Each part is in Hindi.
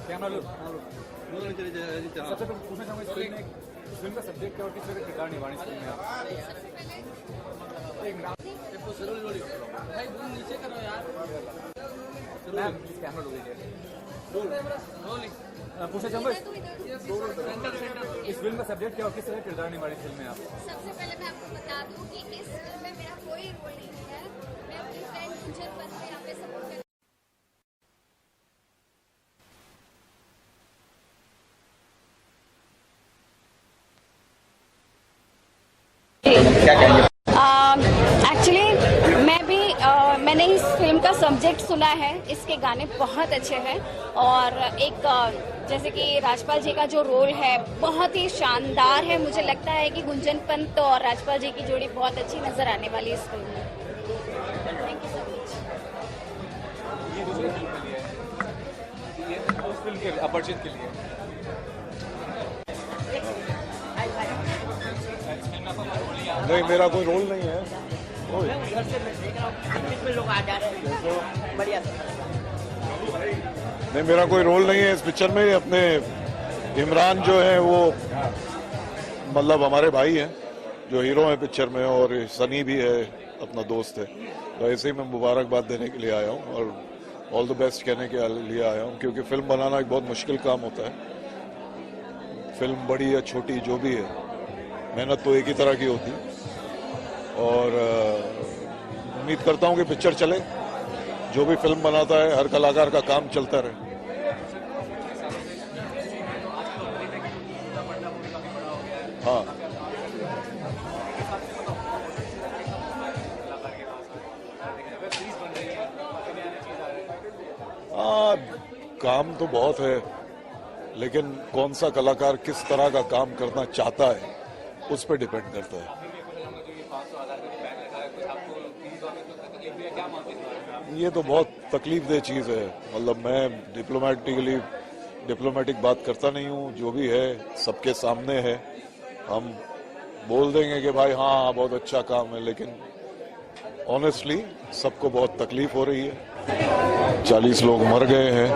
कैमरा लो। सबसे पहले पूछना चाहूँगा इस फिल्म का सब्जेक्ट क्या और किस तरह का किरदार निभाने इस फिल्म में आप? नीचे करो यार। मैम प्लीज कैमरा लो लीजिए। पूछना चाहूँगा इस फिल्म का सब्जेक्ट क्या और किस तरह का किरदार निभाने इस फिल्म में आप? सबसे पहले मैं आपको बता दूं कि इस फिल्म में मेरा कोई रोल नहीं है। मैं अपनी फ्रेंड गुंजन पंत को यहाँ पे सपोर्ट कर एक्चुअली मैंने इस फिल्म का सब्जेक्ट सुना है। इसके गाने बहुत अच्छे हैं और एक जैसे कि राजपाल जी का जो रोल है बहुत ही शानदार है। मुझे लगता है कि गुंजन पंत और राजपाल जी की जोड़ी बहुत अच्छी नजर आने वाली है इस फिल्म में। Thank you so much. ये दूसरी फिल्म के लिए ये उस फिल्म के अपरिचित के लिए नहीं, मेरा कोई रोल नहीं है। लोग आ जा रहे हैं बढ़िया। नहीं, मेरा कोई रोल नहीं है इस पिक्चर में। अपने इमरान जो है वो मतलब हमारे भाई हैं जो हीरो हैं पिक्चर में, और सनी भी है अपना दोस्त है। तो ऐसे ही मैं मुबारकबाद देने के लिए आया हूँ और ऑल द बेस्ट कहने के लिए आया हूँ, क्योंकि फिल्म बनाना एक बहुत मुश्किल काम होता है। फिल्म बड़ी या छोटी जो भी है, मेहनत तो एक ही तरह की होती है। और उम्मीद करता हूँ कि पिक्चर चले। जो भी फिल्म बनाता है हर कलाकार का काम चलता रहे। हाँ, काम तो बहुत है, लेकिन कौन सा कलाकार किस तरह का काम करना चाहता है उस पर डिपेंड करता है। ये तो बहुत तकलीफ दे चीज़ है। मतलब मैं डिप्लोमेटिक बात करता नहीं हूँ। जो भी है सबके सामने है। हम बोल देंगे कि भाई हाँ बहुत अच्छा काम है, लेकिन ऑनेस्टली सबको बहुत तकलीफ हो रही है। 40 लोग मर गए हैं,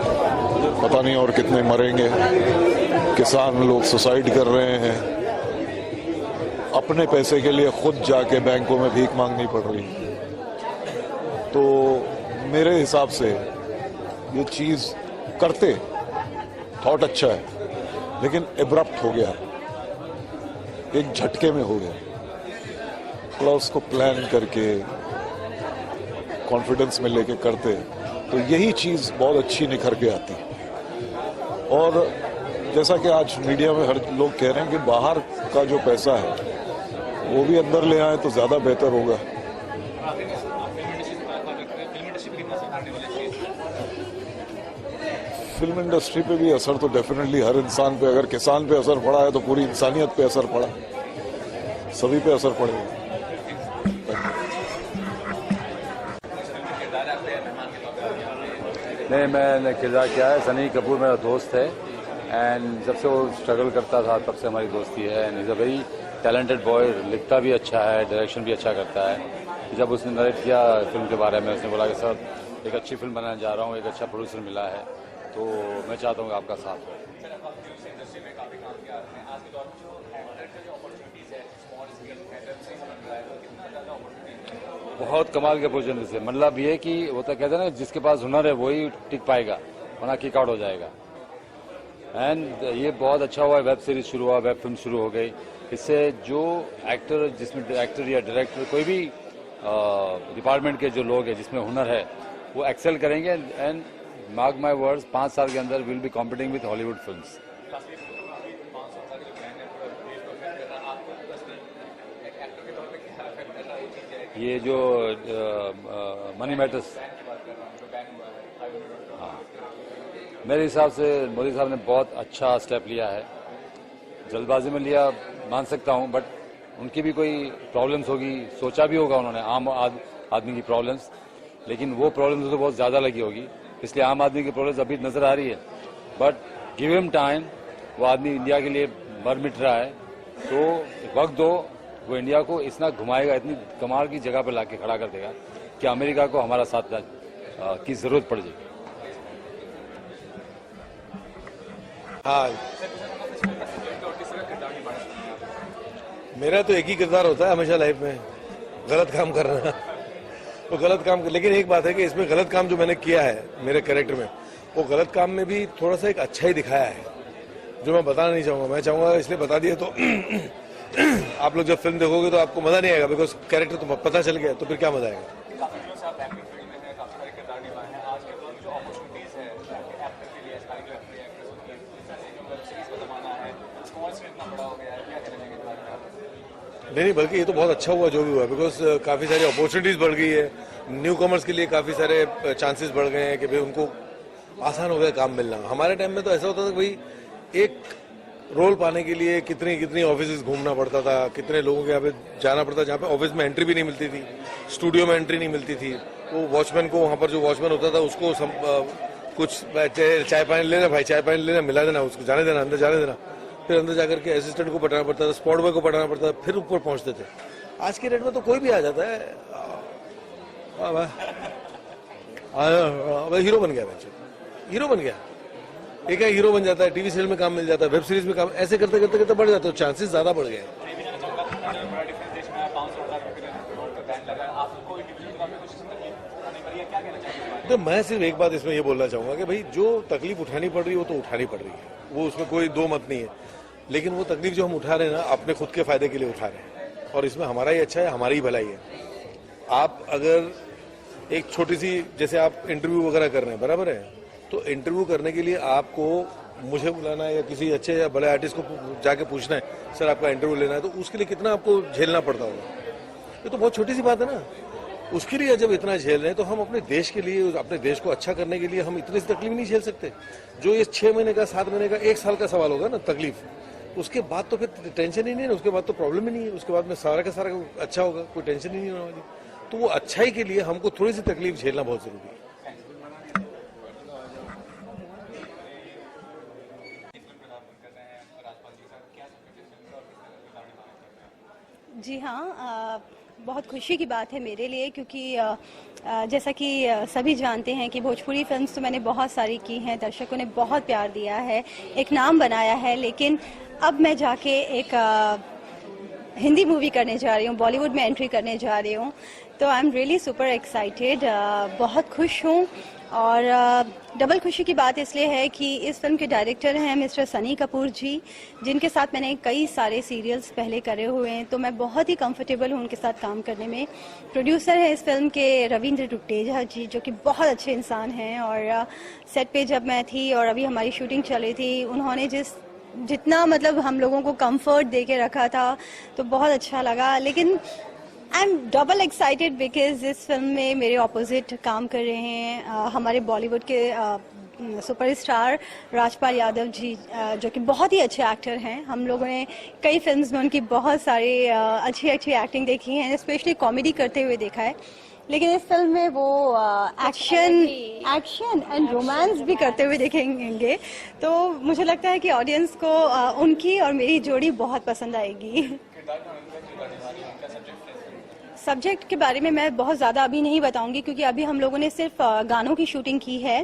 पता नहीं और कितने मरेंगे। किसान लोग सुसाइड कर रहे हैं। अपने पैसे के लिए खुद जाके बैंकों में भीख मांगनी पड़ रही है। तो मेरे हिसाब से ये चीज करते थॉट अच्छा है, लेकिन एब्रप्ट हो गया, एक झटके में हो गया। थोड़ा उसको प्लान करके कॉन्फिडेंस में लेके करते तो यही चीज बहुत अच्छी निखर के आती। और जैसा कि आज मीडिया में हर लोग कह रहे हैं कि बाहर का जो पैसा है वो भी अंदर ले आए तो ज्यादा बेहतर होगा। फिल्म इंडस्ट्री पे भी असर तो डेफिनेटली हर इंसान पे, अगर किसान पे असर पड़ा है तो पूरी इंसानियत पे असर पड़ा, सभी पे असर पड़ेगा। नहीं, मैंने किरदार किया है। सनी कपूर मेरा दोस्त है एंड जब से वो स्ट्रगल करता था तब से हमारी दोस्ती है। And is a very talented boy, लिखता भी अच्छा है, डायरेक्शन भी अच्छा करता है। जब उसने नरेट किया फिल्म के बारे में, उसने बोला कि सर एक अच्छी फिल्म बनाने जा रहा हूँ, एक अच्छा प्रोड्यूसर मिला है, तो मैं चाहता हूँ कि आपका साथ हो। बहुत कमाल के अपॉर्चुनिटी है। मतलब ये कि वो तो कहते हैं ना, जिसके पास हुनर है वही टिक पाएगा, वरना किक आउट हो जाएगा। एंड ये बहुत अच्छा हुआ, वेब सीरीज शुरू हुआ, वेब फिल्म शुरू हो गई। इससे जो एक्टर, जिसमें एक्टर या डायरेक्टर कोई भी डिपार्टमेंट के जो लोग हैं जिसमें हुनर है वो एक्सेल करेंगे। एंड मार्क माई वर्ड्स, 5 साल के अंदर will be competing with Hollywood films. ये जो मनी मैटर्स, हाँ, मेरे हिसाब से मोदी साहब ने बहुत अच्छा स्टेप लिया है। जल्दबाजी में लिया मान सकता हूं, बट उनकी भी कोई प्रॉब्लम्स होगी, सोचा भी होगा उन्होंने आम आदमी की प्रॉब्लम्स, लेकिन वो प्रॉब्लम्स तो बहुत ज़्यादा लगी होगी, इसलिए आम आदमी की प्रॉब्लम्स अभी नजर आ रही है। बट गिव हिम टाइम, वो आदमी इंडिया के लिए मर मिट रहा है, तो वक्त दो, वो इंडिया को इतना घुमाएगा, इतनी कमाल की जगह पर लाके खड़ा कर देगा कि अमेरिका को हमारा साथ की जरूरत पड़ जाएगी। हाँ, मेरा तो एक ही किरदार होता है हमेशा लाइफ में, गलत काम करना। तो गलत काम, लेकिन एक बात है कि इसमें गलत काम जो मैंने किया है मेरे कैरेक्टर में, वो गलत काम में भी थोड़ा सा एक अच्छा ही दिखाया है, जो मैं बताना नहीं चाहूंगा। मैं चाहूंगा इसलिए बता दिया तो आप लोग जब फिल्म देखोगे तो आपको मजा नहीं आएगा, बिकॉज कैरेक्टर तो पता चल गया, तो फिर क्या मजा आएगा। नहीं, बल्कि ये तो बहुत अच्छा हुआ जो भी हुआ, बिकॉज काफी सारी अपॉर्चुनिटीज बढ़ गई है, न्यू कॉमर्स के लिए काफी सारे चांसेस बढ़ गए हैं कि भाई उनको आसान हो गया काम मिलना। हमारे टाइम में तो ऐसा होता था कि भाई एक रोल पाने के लिए कितनी कितनी ऑफिस घूमना पड़ता था, कितने लोगों के यहाँ पे जाना पड़ता, जहाँ पे ऑफिस में एंट्री भी नहीं मिलती थी, स्टूडियो में एंट्री नहीं मिलती थी। तो वॉचमैन को, वहाँ पर जो वॉचमैन होता था उसको कुछ चाय पानी लेना, भाई चाय पानी लेना, मिला देना, उसको जाने देना, अंदर जाने देना, फिर अंदर जाकर के असिस्टेंट को पटाना पड़ता था, स्पॉट बॉय को पटाना पड़ता था, फिर ऊपर पहुंचते थे। आज के डेट में तो कोई भी आ जाता है, हीरो बन गया, हीरो बन गया, एक हीरो बन जाता है, टीवी सीरियल में काम मिल जाता है, वेब सीरीज में काम, ऐसे करते करते करते बढ़ जाते हैं, चांसेस ज्यादा बढ़ गए। तो मैं सिर्फ एक बात इसमें ये बोलना चाहूंगा कि भाई जो तकलीफ उठानी पड़ रही है वो तो उठानी पड़ रही है, वो उसमें कोई दो मत नहीं है, लेकिन वो तकलीफ जो हम उठा रहे हैं ना, अपने खुद के फायदे के लिए उठा रहे हैं, और इसमें हमारा ही अच्छा है, हमारी ही भलाई है। आप अगर एक छोटी सी, जैसे आप इंटरव्यू वगैरह कर रहे हैं, बराबर है, तो इंटरव्यू करने के लिए आपको मुझे बुलाना है या किसी अच्छे या बड़े आर्टिस्ट को जाके पूछना है सर आपका इंटरव्यू लेना है, तो उसके लिए कितना आपको झेलना पड़ता होगा। ये तो बहुत छोटी सी बात है ना, उसके लिए जब इतना झेल रहे हैं तो हम अपने देश के लिए, अपने देश को अच्छा करने के लिए हम इतनी सी तकलीफ नहीं झेल सकते। जो ये 6 महीने का, 7 महीने का, 1 साल का सवाल होगा ना तकलीफ, उसके बाद तो फिर टेंशन ही नहीं है, उसके बाद तो प्रॉब्लम ही नहीं है, उसके बाद में सारा का सारा अच्छा होगा, कोई टेंशन ही नहीं होने वाली। तो वो अच्छाई के लिए हमको थोड़ी सी तकलीफ झेलना बहुत जरूरी है। जी हाँ, बहुत खुशी की बात है मेरे लिए, क्योंकि जैसा कि सभी जानते हैं कि भोजपुरी फिल्म्स तो मैंने बहुत सारी की हैं, दर्शकों ने बहुत प्यार दिया है, एक नाम बनाया है, लेकिन अब मैं जाके एक हिंदी मूवी करने जा रही हूँ, बॉलीवुड में एंट्री करने जा रही हूँ, तो I am really super excited, बहुत खुश हूँ। और डबल खुशी की बात इसलिए है कि इस फिल्म के डायरेक्टर हैं मिस्टर सनी कपूर जी, जिनके साथ मैंने कई सारे सीरियल्स पहले करे हुए हैं, तो मैं बहुत ही कंफर्टेबल हूँ उनके साथ काम करने में। प्रोड्यूसर है इस फिल्म के रविंद्र टुटेजा जी, जो कि बहुत अच्छे इंसान हैं, और सेट पे जब मैं थी और अभी हमारी शूटिंग चल रही थी, उन्होंने जितना मतलब हम लोगों को कंफर्ट दे के रखा था, तो बहुत अच्छा लगा। लेकिन I am double excited because इस फिल्म में मेरे ऑपोजिट काम कर रहे हैं हमारे बॉलीवुड के सुपरस्टार राजपाल यादव जी, जो कि बहुत ही अच्छे एक्टर हैं। हम लोगों ने कई फिल्म्स में उनकी बहुत सारी अच्छी एक्टिंग देखी है, स्पेशली कॉमेडी करते हुए देखा है, लेकिन इस फिल्म में वो एक्शन एंड रोमांस भी करते हुए देखेंगे, तो मुझे लगता है कि ऑडियंस को उनकी और मेरी जोड़ी बहुत पसंद आएगी। सब्जेक्ट के बारे में मैं बहुत ज़्यादा अभी नहीं बताऊंगी, क्योंकि अभी हम लोगों ने सिर्फ गानों की शूटिंग की है,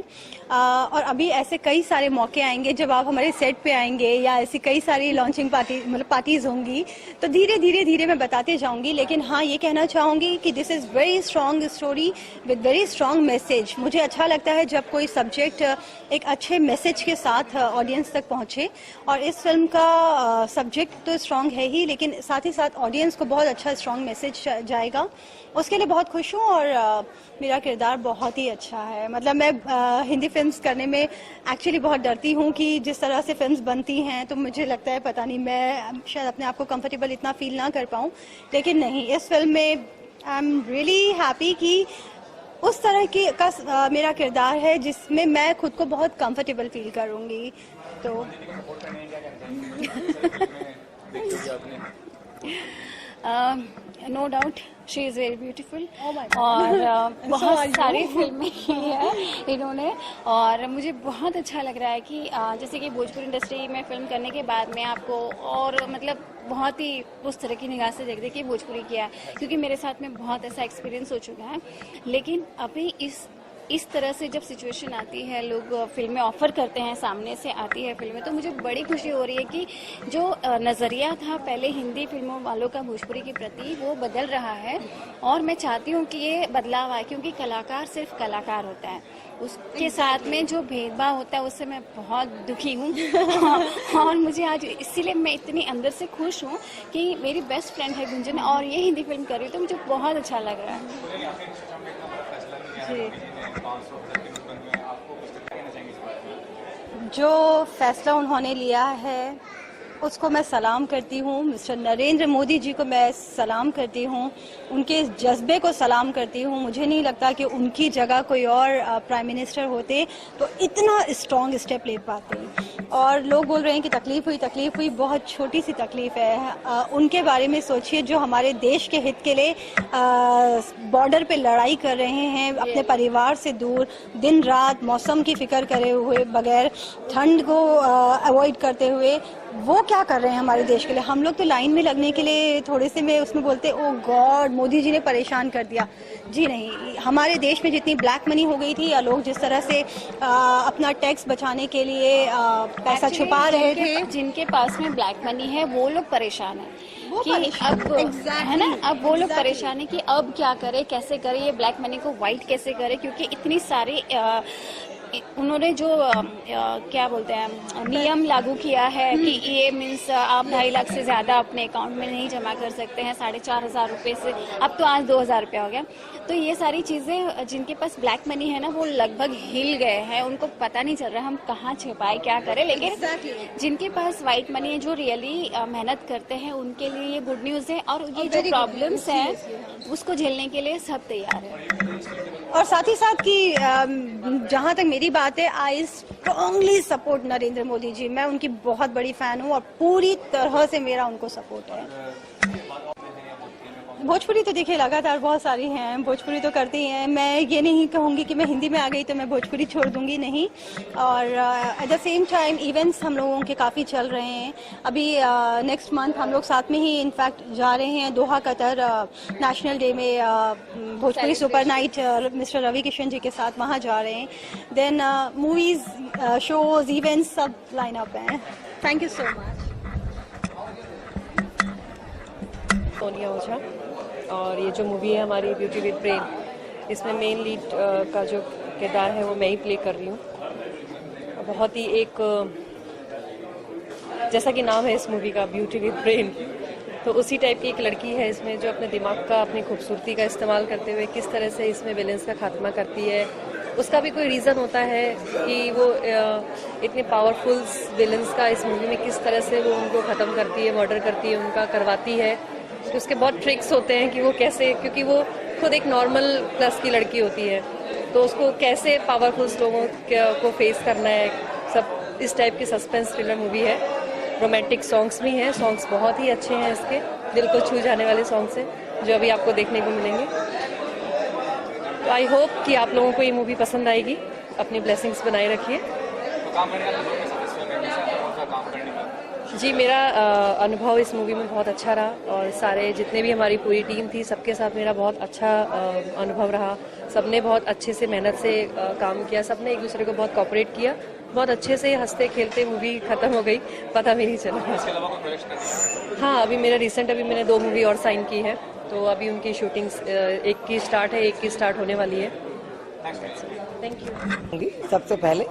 और अभी ऐसे कई सारे मौके आएंगे जब आप हमारे सेट पे आएंगे, या ऐसी कई सारी लॉन्चिंग पार्टीज होंगी, तो धीरे मैं बताते जाऊंगी। लेकिन हाँ, ये कहना चाहूँगी कि this is very strong story with very strong message. मुझे अच्छा लगता है जब कोई सब्जेक्ट एक अच्छे मैसेज के साथ ऑडियंस तक पहुँचे, और इस फिल्म का सब्जेक्ट तो स्ट्रॉन्ग है ही, लेकिन साथ ही साथ ऑडियंस को बहुत अच्छा स्ट्रॉन्ग मैसेज जाएगा, उसके लिए बहुत खुश हूँ। और मेरा किरदार बहुत ही अच्छा है, मतलब मैं हिंदी फिल्म्स करने में एक्चुअली बहुत डरती हूँ कि जिस तरह से फिल्म्स बनती हैं, तो मुझे लगता है पता नहीं, मैं शायद अपने आप को कंफर्टेबल इतना फील ना कर पाऊँ, लेकिन नहीं, इस फिल्म में आई एम रियली हैप्पी कि उस तरह की का मेरा किरदार है जिसमें मैं खुद को बहुत कंफर्टेबल फील करूँगी। तो no doubt she is very beautiful, और बहुत सारी फिल्में की है इन्होंने, और मुझे बहुत अच्छा लग रहा है कि जैसे कि भोजपुरी इंडस्ट्री में फिल्म करने के बाद में आपको और मतलब बहुत ही उस तरह की निगाह से देखते कि भोजपुरी किया है, क्योंकि मेरे साथ में बहुत ऐसा एक्सपीरियंस हो चुका है। लेकिन अभी इस इस तरह से जब सिचुएशन आती है, लोग फिल्में ऑफर करते हैं, सामने से आती है फिल्में, तो मुझे बड़ी खुशी हो रही है कि जो नजरिया था पहले हिंदी फिल्मों वालों का भोजपुरी के प्रति, वो बदल रहा है। और मैं चाहती हूँ कि ये बदलाव आए, क्योंकि कलाकार सिर्फ कलाकार होता है, उसके साथ में जो भेदभाव होता है उससे मैं बहुत दुखी हूँ। और मुझे आज इसीलिए मैं इतनी अंदर से खुश हूँ कि मेरी बेस्ट फ्रेंड है गुंजन और ये हिंदी फिल्म कर रही है, तो मुझे बहुत अच्छा लग रहा है। जो फैसला उन्होंने लिया है उसको मैं सलाम करती हूँ। मिस्टर नरेंद्र मोदी जी को मैं सलाम करती हूँ, उनके इस जज्बे को सलाम करती हूँ। मुझे नहीं लगता कि उनकी जगह कोई और प्राइम मिनिस्टर होते तो इतना स्ट्रॉन्ग स्टेप ले पाते। और लोग बोल रहे हैं कि तकलीफ हुई, बहुत छोटी सी तकलीफ है। उनके बारे में सोचिए जो हमारे देश के हित के लिए बॉर्डर पे लड़ाई कर रहे हैं, अपने परिवार से दूर, दिन रात मौसम की फिक्र करे हुए, बगैर ठंड को अवॉइड करते हुए, वो क्या कर रहे हैं हमारे देश के लिए। हम लोग तो लाइन में लगने के लिए थोड़े से में उसमें बोलते ओ गॉड मोदी जी ने परेशान कर दिया। जी नहीं, हमारे देश में जितनी ब्लैक मनी हो गई थी या लोग जिस तरह से अपना टैक्स बचाने के लिए पैसा छुपा रहे थे, जिनके पास में ब्लैक मनी है वो लोग परेशान है कि अब है ना, अब वो लोग परेशान है कि अब क्या करे, कैसे करे, ये ब्लैक मनी को व्हाइट कैसे करे, क्योंकि इतनी सारी उन्होंने जो क्या बोलते हैं नियम लागू किया है कि ये मीन्स आप 2.5 लाख से ज्यादा अपने अकाउंट में नहीं जमा कर सकते हैं, 4,500 रुपए से अब तो आज 2,000 रुपया हो गया। तो ये सारी चीजें जिनके पास ब्लैक मनी है ना, वो लगभग हिल गए हैं, उनको पता नहीं चल रहा हम कहाँ छिपाए क्या करें। लेकिन जिनके पास व्हाइट मनी है, जो रियली मेहनत करते हैं, उनके लिए ये गुड न्यूज है। और ये जो प्रॉब्लम्स हैं उसको झेलने के लिए सब तैयार है। और साथ ही साथ कि जहाँ तक मेरी बात है, I strongly support Narendra Modi ji. मैं उनकी बहुत बड़ी फैन हूँ और पूरी तरह से मेरा उनको सपोर्ट है। भोजपुरी तो देखिए लगातार बहुत सारी हैं, भोजपुरी तो करती हैं। मैं ये नहीं कहूँगी कि मैं हिंदी में आ गई तो मैं भोजपुरी छोड़ दूंगी, नहीं। और at the same time events हम लोगों के काफ़ी चल रहे हैं। अभी नेक्स्ट मंथ हम लोग साथ में ही इनफैक्ट जा रहे हैं दोहा कतर, नेशनल डे में Bhojpuri super night mister Ravi Kishan ji के साथ वहाँ जा रहे हैं। देन मूवीज, शोज, इवेंट्स सब लाइन अप हैं। Thank you so much. Sonia Ojha, और ये जो मूवी है हमारी ब्यूटी विद ब्रेन, इसमें मेन लीड का जो किरदार है वो मैं ही प्ले कर रही हूँ। बहुत ही एक जैसा कि नाम है इस मूवी का, ब्यूटी विद ब्रेन, तो उसी टाइप की एक लड़की है इसमें जो अपने दिमाग का, अपनी खूबसूरती का इस्तेमाल करते हुए किस तरह से इसमें विलेंस का खात्मा करती है। उसका भी कोई रीज़न होता है कि वो इतने पावरफुल विलेंस का इस मूवी में किस तरह से वो उनको ख़त्म करती है, मर्डर करती है, उनका करवाती है। तो उसके बहुत ट्रिक्स होते हैं कि वो कैसे, क्योंकि वो खुद एक नॉर्मल क्लास की लड़की होती है, तो उसको कैसे पावरफुल लोगों को फेस करना है। सब इस टाइप की सस्पेंस थ्रिलर मूवी है। रोमांटिक सॉन्ग्स भी हैं, सॉन्ग्स बहुत ही अच्छे हैं इसके, दिल को छू जाने वाले सॉन्ग्स हैं जो अभी आपको देखने को मिलेंगे। तो आई होप कि आप लोगों को ये मूवी पसंद आएगी। अपनी ब्लेसिंग्स बनाए रखिए। जी, मेरा अनुभव इस मूवी में बहुत अच्छा रहा और सारे जितने भी हमारी पूरी टीम थी सबके साथ मेरा बहुत अच्छा अनुभव रहा। सबने बहुत अच्छे से मेहनत से काम किया, सबने एक दूसरे को बहुत कोऑपरेट किया, बहुत अच्छे से हंसते खेलते मूवी खत्म हो गई, पता भी नहीं चला। हाँ, अभी मेरा रिसेंट अभी मैंने 2 मूवी और साइन की है, तो अभी उनकी शूटिंग्स एक की स्टार्ट है, एक की स्टार्ट होने वाली है। Thank you. सबसे पहले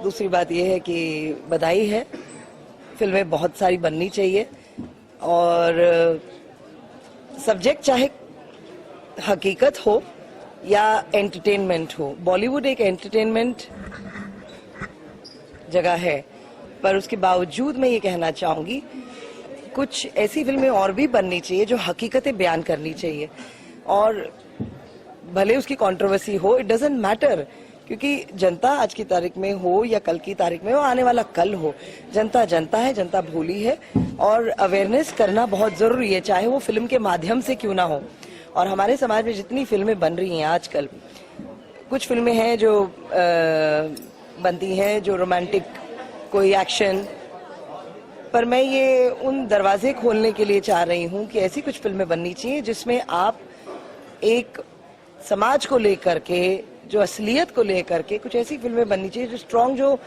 दूसरी बात यह है कि बधाई है, फिल्में बहुत सारी बननी चाहिए और सब्जेक्ट चाहे हकीकत हो या एंटरटेनमेंट हो। बॉलीवुड एक एंटरटेनमेंट जगह है, पर उसके बावजूद मैं ये कहना चाहूंगी कुछ ऐसी फिल्में और भी बननी चाहिए जो हकीकतें बयान करनी चाहिए। और भले उसकी कंट्रोवर्सी हो, इट डजंट मैटर, क्योंकि जनता आज की तारीख में हो या कल की तारीख में हो, आने वाला कल हो, जनता जनता है, जनता भोली है और अवेयरनेस करना बहुत जरूरी है, चाहे वो फिल्म के माध्यम से क्यों ना हो। और हमारे समाज में जितनी फिल्में बन रही हैं आजकल, कुछ फिल्में हैं जो बनती हैं जो रोमांटिक, कोई एक्शन, पर मैं ये उन दरवाजे खोलने के लिए चाह रही हूँ कि ऐसी कुछ फिल्में बननी चाहिए जिसमें आप एक समाज को लेकर के जो असलियत को लेकर के कुछ ऐसी फिल्में बननी चाहिए जो स्ट्रांग, जो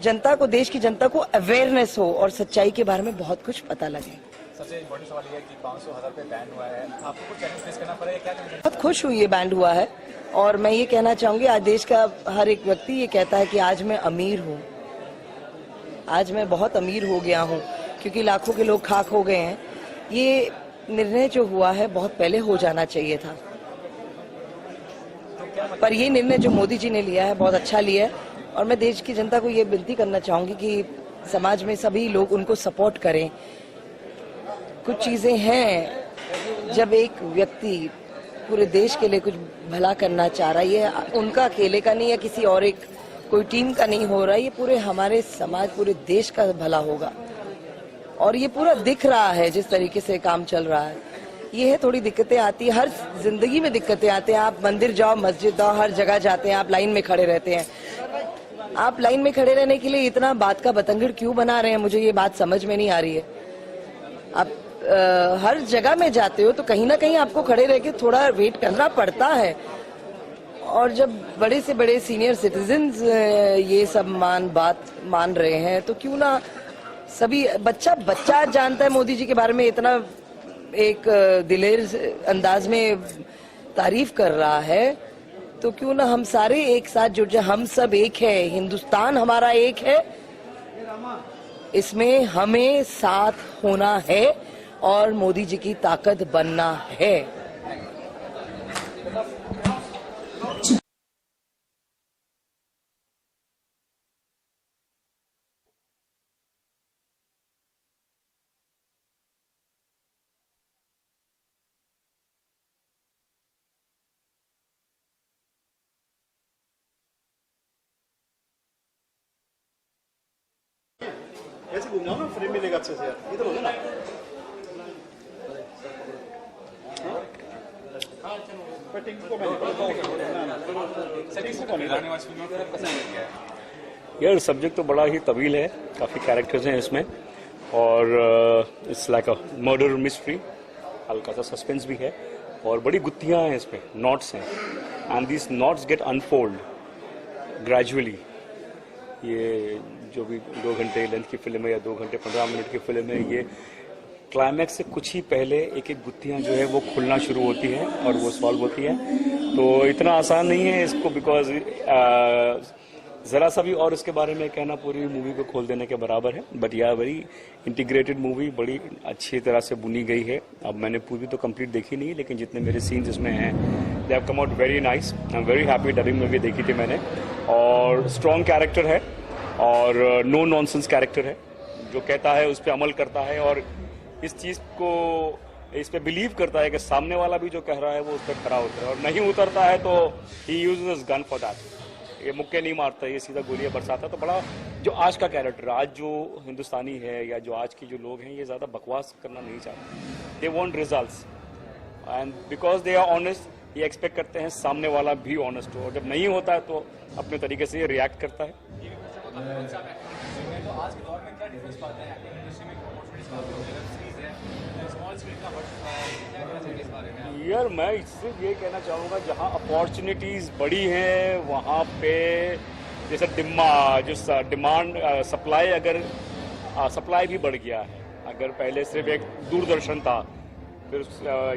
जनता को, देश की जनता को अवेयरनेस हो और सच्चाई के बारे में बहुत कुछ पता लगे। सबसे इम्पोर्टेंट सवाल ये है कि 500,000 पे बैन हुआ है, आपको कुछ चैलेंज फेस करना पड़ेगा, क्या करेंगे? बहुत खुश हूँ ये बैंड हुआ है और मैं ये कहना चाहूंगी आज देश का हर एक व्यक्ति ये कहता है कि आज मैं अमीर हूँ, आज मैं बहुत अमीर हो गया हूँ क्योंकि लाखों के लोग खाक हो गए हैं। ये निर्णय जो हुआ है बहुत पहले हो जाना चाहिए था, पर ये निर्णय जो मोदी जी ने लिया है बहुत अच्छा लिया है और मैं देश की जनता को ये विनती करना चाहूंगी कि समाज में सभी लोग उनको सपोर्ट करें। कुछ चीजें हैं जब एक व्यक्ति पूरे देश के लिए कुछ भला करना चाह रहा है, ये उनका अकेले का नहीं है, किसी और एक कोई टीम का नहीं हो रहा है, ये पूरे हमारे समाज, पूरे देश का भला होगा और ये पूरा दिख रहा है जिस तरीके से काम चल रहा है। ये है थोड़ी दिक्कतें आती है, हर जिंदगी में दिक्कतें आती हैं। आप मंदिर जाओ, मस्जिद जाओ, हर जगह जाते हैं, आप लाइन में खड़े रहते हैं। आप लाइन में खड़े रहने के लिए इतना बात का बतंगड़ क्यों बना रहे हैं, मुझे ये बात समझ में नहीं आ रही है। आप हर जगह में जाते हो तो कहीं ना कहीं आपको खड़े रह के थोड़ा वेट करना पड़ता है और जब बड़े से बड़े सीनियर सिटीजन्स ये सब बात मान रहे हैं तो क्यों ना सभी, बच्चा जानता है मोदी जी के बारे में, इतना एक दिलेर अंदाज में तारीफ कर रहा है, तो क्यों ना हम सारे एक साथ जुट जाए। हम सब एक है, हिंदुस्तान हमारा एक है, इसमें हमें साथ होना है और मोदी जी की ताकत बनना है। ऐसे घूम जाओ ना, फ्रेम मिलेगा अच्छे से यार, इधर हो ना। यार सब्जेक्ट तो बड़ा ही तवील है, काफ़ी कैरेक्टर्स हैं इसमें और it's like a murder mystery, हल्का सा सस्पेंस भी है और बड़ी गुत्थियां हैं इसमें, नॉट्स हैं and this knots get unfold gradually. ये जो भी 2 घंटे लेंथ की फिल्म है या 2 घंटे 15 मिनट की फिल्म है, ये क्लाइमैक्स से कुछ ही पहले एक एक गुत्थियां जो है वो खुलना शुरू होती हैं और वो सॉल्व होती है। तो इतना आसान नहीं है इसको, बिकॉज ज़रा सा भी और इसके बारे में कहना पूरी मूवी को खोल देने के बराबर है। बट या वेरी इंटीग्रेटेड मूवी, बड़ी अच्छी तरह से बुनी गई है। अब मैंने पूरी तो कंप्लीट देखी नहीं, लेकिन जितने मेरे सीन्स इसमें हैं they have come out very nice. I am very happy. Dubbing में भी देखी थी मैंने और स्ट्रॉन्ग कैरेक्टर है और नो नॉनसेंस कैरेक्टर है, जो कहता है उस पर अमल करता है और इस चीज़ को इस पे बिलीव करता है कि सामने वाला भी जो कह रहा है वो उस पर खरा उतरा है और नहीं उतरता है तो he uses gun for that. ये मुक्के नहीं मारता, ये सीधा गोलियां बरसाता है। तो बड़ा जो आज का कैरेक्टर, आज जो हिंदुस्तानी है या जो आज की जो लोग हैं, ये ज़्यादा बकवास करना नहीं चाहते। They want results and because they are honest, ये एक्सपेक्ट करते हैं सामने वाला भी ऑनेस्ट हो और जब नहीं होता है तो अपने तरीके से ये रिएक्ट करता है। यार मैं सिर्फ ये कहना चाहूँगा, जहाँ अपॉर्चुनिटीज़ बड़ी हैं वहाँ पे जैसे डिमांड सप्लाई, अगर सप्लाई भी बढ़ गया है। अगर पहले सिर्फ एक दूरदर्शन था फिर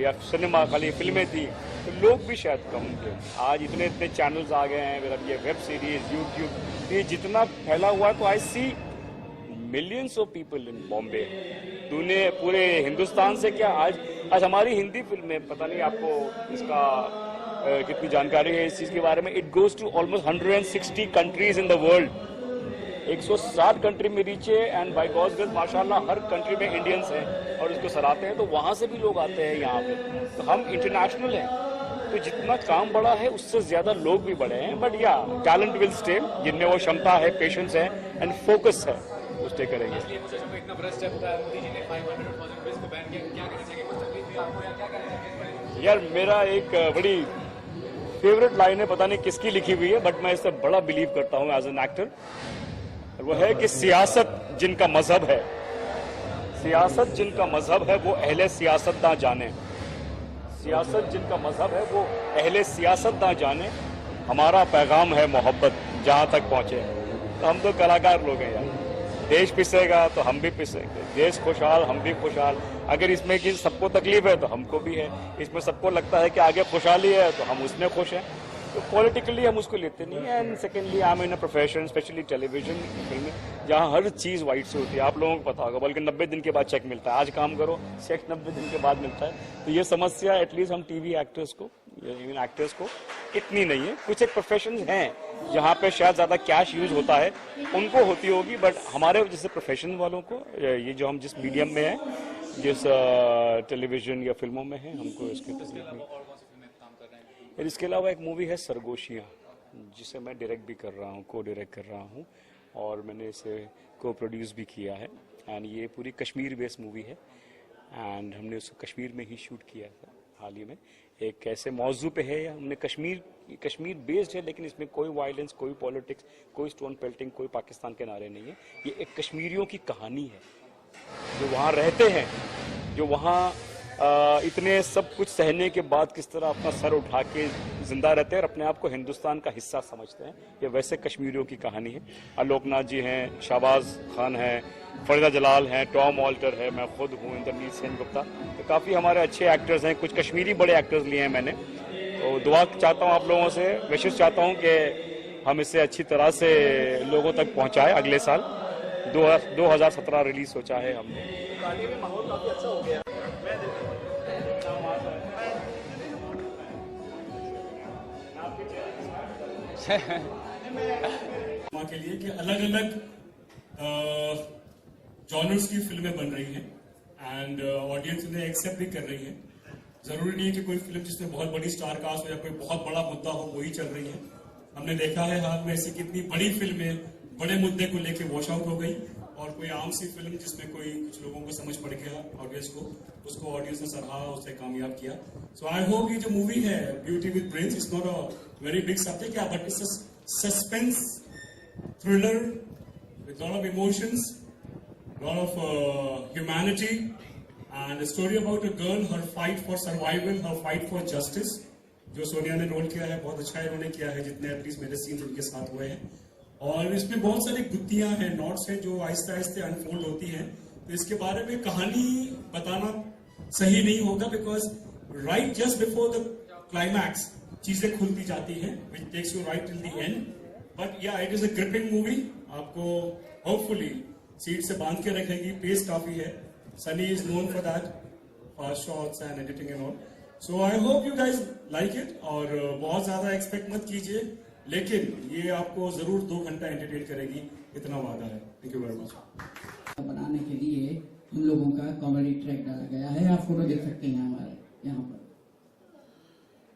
या सिनेमा खाली फिल्में थी तो लोग भी शायद कम थे। आज इतने चैनल्स आ गए हैं, मतलब ये वेब सीरीज, यूट्यूब, ये जितना फैला हुआ है तो I see millions of people in Bombay. तूने पूरे हिंदुस्तान से क्या, आज हमारी हिंदी फिल्में, पता नहीं आपको इसका कितनी जानकारी है इस चीज़ के बारे में, it goes to almost 160 countries in the world. 160 country में reach and by God's grace माशाल्लाह हर कंट्री में इंडियंस हैं और इसको सराहते हैं, तो वहाँ से भी लोग आते हैं यहाँ पे। तो हम इंटरनेशनल हैं, तो जितना काम बड़ा है उससे ज़्यादा लोग भी बड़े हैं। बट या टैलेंट विल स्टे, जिनमें वो क्षमता है, पेशेंस है एंड फोकस है, वो स्टे करेंगे। यार मेरा एक बड़ी फेवरेट लाइन है, पता नहीं किसकी लिखी हुई है, बट मैं इससे बड़ा बिलीव करता हूँ एज एन एक्टर। वो है कि सियासत जिनका मजहब है, सियासत जिनका मजहब है वो अहले सियासत ना जाने। सियासत जिनका मजहब है वो अहले सियासत ना जाने। हमारा पैगाम है मोहब्बत जहाँ तक पहुँचे। तो हम तो कलाकार लोग हैं यार, देश पिसेगा तो हम भी पिसेंगे, देश खुशहाल हम भी खुशहाल। अगर इसमें कि सबको तकलीफ है तो हमको भी है, इसमें सबको लगता है कि आगे खुशहाली है तो हम उसमें खुश हैं। तो पॉलिटिकली हम उसको लेते नहीं है। And secondly I am in a profession, specially television film, जहाँ हर चीज़ वाइट से होती है। आप लोगों को पता होगा, बल्कि 90 दिन के बाद चेक मिलता है। आज काम करो, चेक 90 दिन के बाद मिलता है। तो ये समस्या एटलीस्ट हम टीवी एक्टर्स को, इवन एक्टर्स को इतनी नहीं है। कुछ एक प्रोफेशन हैं जहाँ पे शायद ज़्यादा कैश यूज होता है, उनको होती होगी, बट हमारे जैसे प्रोफेशन वालों को, ये जो हम जिस मीडियम में है, जिस टेलीविजन या फिल्मों में है, हमको इसकी तकलीफ नहीं। फिर इसके अलावा एक मूवी है सरगोशियाँ, जिसे मैं डायरेक्ट भी कर रहा हूँ, को डायरेक्ट कर रहा हूँ, और मैंने इसे को प्रोड्यूस भी किया है। एंड ये पूरी कश्मीर बेस्ड मूवी है, एंड हमने उसको कश्मीर में ही शूट किया था हाल ही में। एक ऐसे मौजू पे है, हमने कश्मीर बेस्ड है, लेकिन इसमें कोई वायलेंस, कोई पॉलिटिक्स, कोई स्टोन पेल्टिंग, कोई पाकिस्तान के नारे नहीं है। ये एक कश्मीरियों की कहानी है, जो वहाँ रहते हैं, जो वहाँ इतने सब कुछ सहने के बाद किस तरह अपना सर उठा के जिंदा रहते हैं और अपने आप को हिंदुस्तान का हिस्सा समझते हैं। ये वैसे कश्मीरियों की कहानी है। आलोकनाथ जी हैं, शाहबाज खान हैं, फरीदा जलाल हैं, टॉम ऑल्टर है, मैं खुद हूँ, इंद्रनीत सेन गुप्ता। तो काफ़ी हमारे अच्छे एक्टर्स हैं। कुछ कश्मीरी बड़े एक्टर्स लिए हैं मैंने। तो दुआ चाहता हूँ आप लोगों से, विशेष चाहता हूँ कि हम इसे अच्छी तरह से लोगों तक पहुँचाएँ। अगले साल 2017 रिलीज सोचा है हमने। के लिए कि अलग अलग जॉनर्स की फिल्में बन रही हैं एंड ऑडियंस उन्हें एक्सेप्ट भी कर रही है। जरूरी नहीं है कि कोई फिल्म जिसमें बहुत बड़ी स्टार कास्ट हो या कोई बहुत बड़ा मुद्दा हो वही चल रही है। हमने देखा है हाल में ऐसी कितनी बड़ी फिल्में बड़े मुद्दे को लेकर वॉश आउट हो गई, और कोई आम सी फिल्म जिसमें कोई कुछ लोगों को समझ पड़ गया ऑडियंस को, उसको ऑडियंस ने सराहा, उसे कामयाब किया। सो आई होप ये जो मूवी है beauty with brains, it's not a very big subject, but it's a suspense thriller with lot of emotions, lot of humanity, and a story about a girl, her fight for survival, her fight for justice. जो सोनिया ने रोल किया है बहुत अच्छा इन्होंने किया है, जितने एटलीस्ट मेरे सीन उनके साथ हुए हैं। और इसमें बहुत सारी गुत्तियां हैं, नॉट्स हैं जो आहिस्ते आहिस्ते अनफोल्ड होती हैं। तो इसके बारे में कहानी बताना सही नहीं होगा, because right just before the climax चीजें खुलती जाती हैं, which takes you right till the end. But yeah it is a gripping movie, आपको होपफुली सीट से बांध के रखेगी। पेस काफी है, Sunny is known for that, fast shots and editing and all. So I hope you guys like it, और बहुत ज्यादा एक्सपेक्ट मत कीजिए, लेकिन ये आपको जरूर 2 घंटा एंटरटेन करेगी, इतना वादा है। Thank you very much. बनाने के लिए हम लोगों का कॉमेडी ट्रैक डाला गया है, आप फोटो देख सकते हैं हमारे यहाँ पर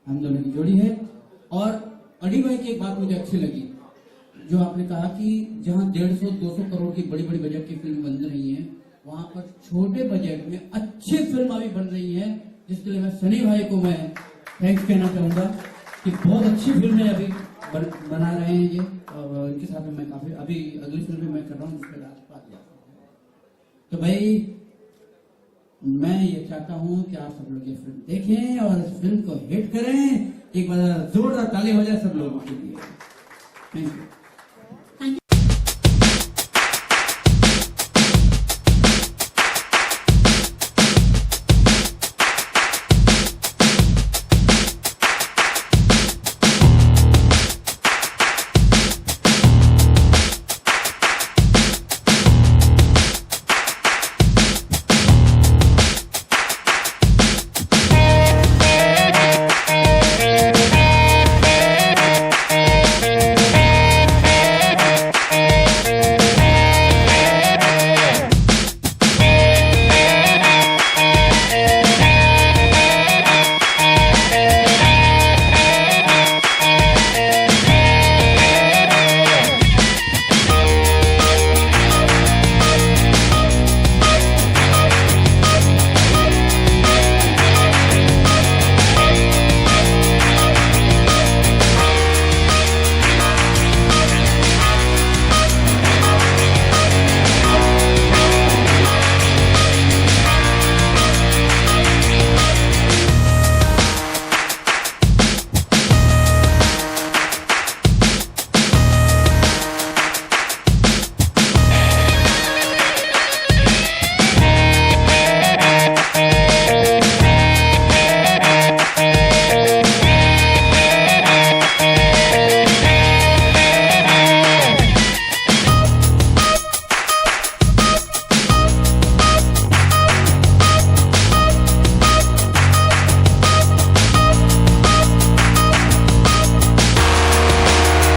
हम दोनों की जोड़ी है। और अली भाई की एक बात मुझे अच्छी लगी, जो आपने कहा कि जहाँ 150-200 करोड़ की बड़ी बड़ी बजट की फिल्म बन रही है, वहां पर छोटे बजट में अच्छी फिल्म अभी बन रही है, जिसके लिए मैं सनी भाई को मैं थैंक्स कहना चाहूंगा कि बहुत अच्छी फिल्में अभी बना रहे हैं ये। और इनके साथ में मैं काफी अभी अगली फिल्म भी मैं कर रहा हूँ, जिसपे राजपाल जाता हूँ। तो भाई मैं ये चाहता हूँ कि आप सब लोग ये फिल्म देखें और इस फिल्म को हिट करें। एक बार जोरदार ताली हो जाए सब लोगों के लिए। Thank you.